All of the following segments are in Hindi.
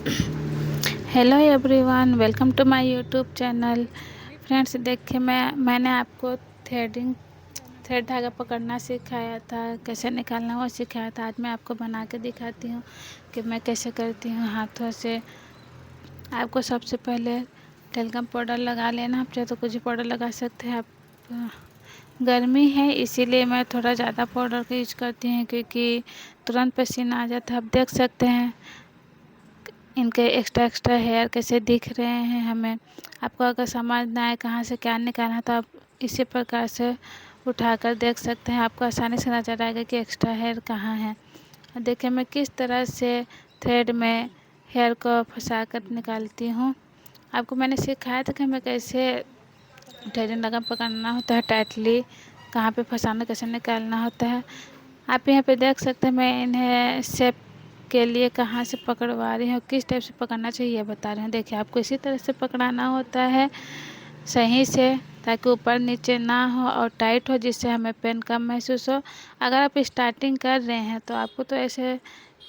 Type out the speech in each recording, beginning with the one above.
Hello everyone, welcome to my YouTube channel. Friends, देखिए मैंने आपको थ्रेड धागा पकड़ना सिखाया था, कैसे निकालना वो सिखाया था। आज मैं आपको बना के दिखाती हूँ कि मैं कैसे करती हूँ हाथों से। आपको सबसे पहले टेलगम पाउडर लगा लेना। आप चाहे तो कुछ पाउडर लगा सकते हैं। आप गर्मी है इसीलिए मैं थोड़ा ज़्यादा पाउडर का यूज करती हूँ, क्योंकि तुरंत पसीना आ जाता है। आप देख सकते हैं इनके एक्स्ट्रा हेयर कैसे दिख रहे हैं हमें। आपको अगर समझ ना आए कहाँ से क्या निकालना है तो आप इसी प्रकार से उठाकर देख सकते हैं। आपको आसानी से नज़र आएगा कि एक्स्ट्रा हेयर कहाँ है। और देखिए मैं किस तरह से थ्रेड में हेयर को फंसा कर निकालती हूँ। आपको मैंने सिखाया था कि हमें कैसे थ्रेडिंग लगाम पकड़ना होता है टाइटली, कहाँ पे फंसाना, कैसे निकालना होता है। आप यहाँ पे देख सकते हैं मैं इन्हें शेप के लिए कहाँ से पकड़वा रही हूँ, किस टाइप से पकड़ना चाहिए बता रही हूँ। देखिए आपको इसी तरह से पकड़ाना होता है सही से, ताकि ऊपर नीचे ना हो और टाइट हो, जिससे हमें पेन कम महसूस हो। अगर आप स्टार्टिंग कर रहे हैं तो आपको तो ऐसे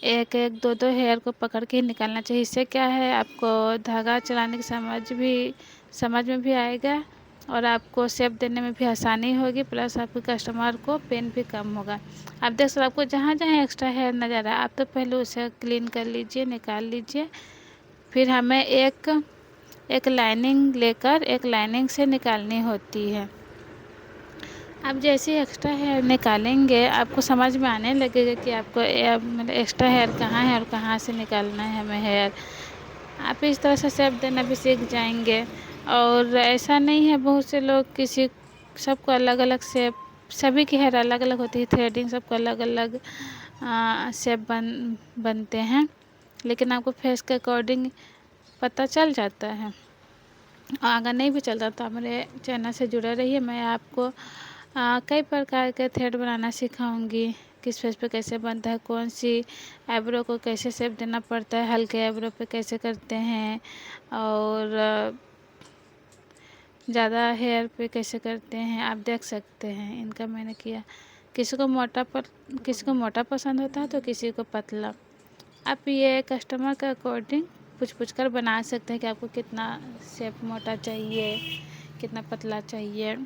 एक एक दो दो हेयर को पकड़ के ही निकालना चाहिए। इससे क्या है, आपको धागा चलाने की समझ में भी आएगा और आपको शेप देने में भी आसानी होगी, प्लस आपके कस्टमर को पेन भी कम होगा। आप देख सकते आपको जहाँ जहाँ एक्स्ट्रा हेयर नज़र आए आप तो पहले उसे क्लीन कर लीजिए, निकाल लीजिए। फिर हमें एक लाइनिंग लेकर एक लाइनिंग से निकालनी होती है। आप जैसे एक्स्ट्रा हेयर निकालेंगे आपको समझ में आने लगेगा कि आपको मतलब एक्स्ट्रा हेयर कहाँ है और कहाँ से निकालना है हमें हेयर। आप इस तरह से शेप देना भी सीख जाएंगे। और ऐसा नहीं है, बहुत से लोग सबको अलग अलग शेप, सभी की हेयर अलग अलग होती है। थ्रेडिंग सबको अलग अलग शेप बनते हैं, लेकिन आपको फेस के अकॉर्डिंग पता चल जाता है। अगर नहीं भी चलता तो आप मेरे चैनल से जुड़े रहिए। मैं आपको कई प्रकार के थ्रेड बनाना सिखाऊंगी, किस फेस पे कैसे बनता है, कौन सी आईब्रो को कैसे शेप देना पड़ता है, हल्के आईब्रो पे कैसे करते हैं, और ज़्यादा हेयर पे कैसे करते हैं। आप देख सकते हैं इनका मैंने किया। किसी को मोटा पसंद होता है तो किसी को पतला। आप ये कस्टमर के अकॉर्डिंग पूछ कर बना सकते हैं कि आपको कितना शेप मोटा चाहिए, कितना पतला चाहिए।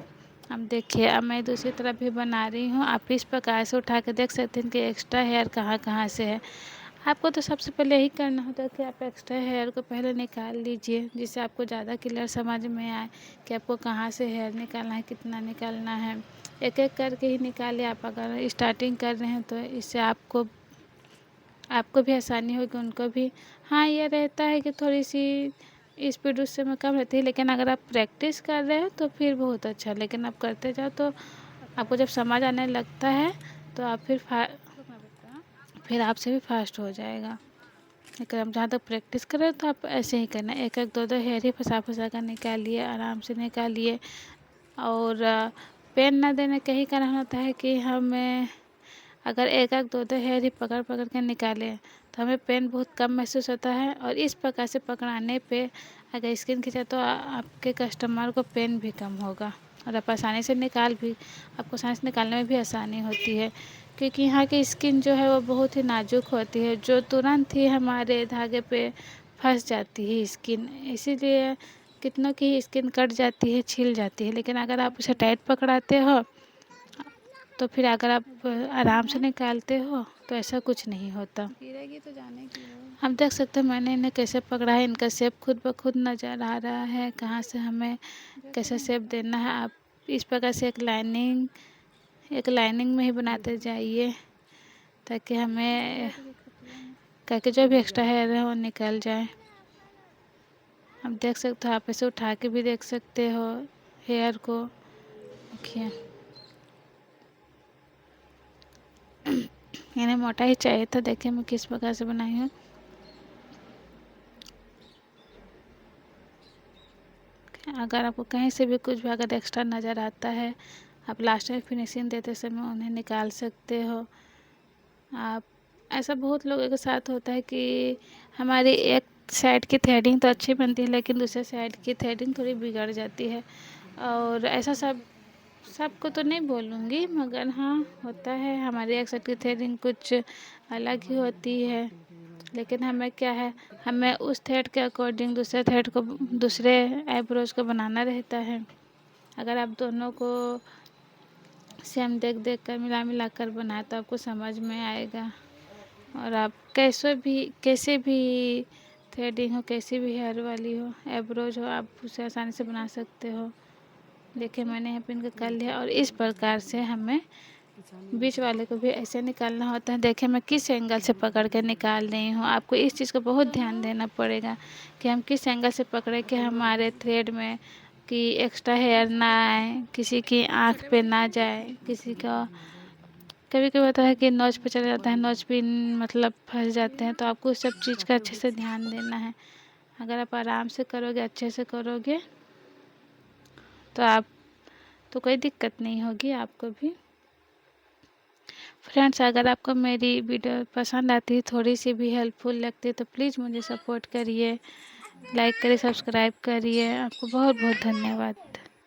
अब देखिए अब मैं दूसरी तरफ भी बना रही हूँ। आप इस प्रकार से उठा के देख सकते हैं कि एक्स्ट्रा हेयर कहाँ कहाँ से है। आपको तो सबसे पहले यही करना होता है कि आप एक्स्ट्रा हेयर को पहले निकाल लीजिए, जिससे आपको ज़्यादा क्लियर समझ में आए कि आपको कहाँ से हेयर निकालना है, कितना निकालना है। एक एक करके ही निकालिए। आप अगर स्टार्टिंग कर रहे हैं तो इससे आपको भी आसानी होगी, उनको भी। हाँ, ये रहता है कि थोड़ी सी स्पीड उससे में कम रहती है, लेकिन अगर आप प्रैक्टिस कर रहे हो तो फिर बहुत अच्छा। लेकिन आप करते जाओ तो आपको जब समझ आने लगता है तो आप फिर आपसे भी फास्ट हो जाएगा। लेकिन आप जहाँ तक प्रैक्टिस कर रहे हो तो आप ऐसे ही करना, एक एक दो दो हेयर ही फंसा कर निकालिए, आराम से निकालिए। और पेन ना देने का ही कारण होता है कि हमें अगर एक एक दो दो हेयर ही पकड़ पकड़ के निकालें तो हमें पेन बहुत कम महसूस होता है। और इस प्रकार से पकड़ाने पे अगर स्किन खींचे तो आपके कस्टमर को पेन भी कम होगा और आप आसानी से आपको आसानी से निकालने में भी आसानी होती है, क्योंकि यहाँ की स्किन जो है वो बहुत ही नाजुक होती है, जो तुरंत ही हमारे धागे पे फंस जाती है स्किन। इसीलिए कितनों की स्किन कट जाती है, छिल जाती है। लेकिन अगर आप उसे टाइट पकड़ाते हो तो फिर अगर आप आराम से निकालते हो तो ऐसा कुछ नहीं होता। गिरेगी तो जाने की है। आप देख सकते हैं मैंने इन्हें कैसे पकड़ा है। इनका शेप खुद ब खुद नज़र आ रहा है, कहाँ से हमें कैसे शेप देना है। आप इस प्रकार से एक लाइनिंग में ही बनाते जाइए, ताकि जो भी एक्स्ट्रा हेयर है वो निकल जाए। आप देख सकते हो, आप इसे उठा के भी देख सकते हो हेयर को। देखिए इन्हें मोटा ही चाहिए था। देखिए मैं किस प्रकार से बनाई हूँ। अगर आपको कहीं से भी कुछ भी अगर एक्स्ट्रा नज़र आता है, आप लास्ट में फिनिशिंग देते समय उन्हें निकाल सकते हो। आप ऐसा बहुत लोगों के साथ होता है कि हमारी एक साइड की थ्रेडिंग तो अच्छी बनती है, लेकिन दूसरे साइड की थ्रेडिंग थोड़ी बिगड़ जाती है। और ऐसा सबको तो नहीं बोलूँगी, मगर हाँ होता है। हमारी एक साइड की थ्रेडिंग कुछ अलग ही होती है। लेकिन हमें क्या है, हमें उस थ्रेड के अकॉर्डिंग दूसरे आईब्रोज को बनाना रहता है। अगर आप दोनों को सेम देख देख कर मिला कर बनाए तो आपको समझ में आएगा, और आप कैसे भी थ्रेडिंग हो, कैसी भी हेयर वाली हो, आईब्रोज हो, आप उसे आसानी से बना सकते हो। देखिए मैंने यहाँ पिन कर लिया, और इस प्रकार से हमें बीच वाले को भी ऐसे निकालना होता है। देखिए मैं किस एंगल से पकड़ के निकाल रही हूँ। आपको इस चीज़ को बहुत ध्यान देना पड़ेगा कि हम किस एंगल से पकड़े कि हमारे थ्रेड में कि एक्स्ट्रा हेयर ना आए, किसी की आँख पे ना जाए, किसी का कभी कभी होता है कि नोच पे चला जाता है, नोच पिन मतलब फंस जाते हैं। तो आपको उस सब चीज़ का अच्छे से ध्यान देना है। अगर आप आराम से करोगे, अच्छे से करोगे, तो कोई दिक्कत नहीं होगी आपको भी। फ्रेंड्स, अगर आपको मेरी वीडियो पसंद आती है, थोड़ी सी भी हेल्पफुल लगती है, तो प्लीज़ मुझे सपोर्ट करिए, लाइक करिए, सब्सक्राइब करिए। आपको बहुत बहुत धन्यवाद।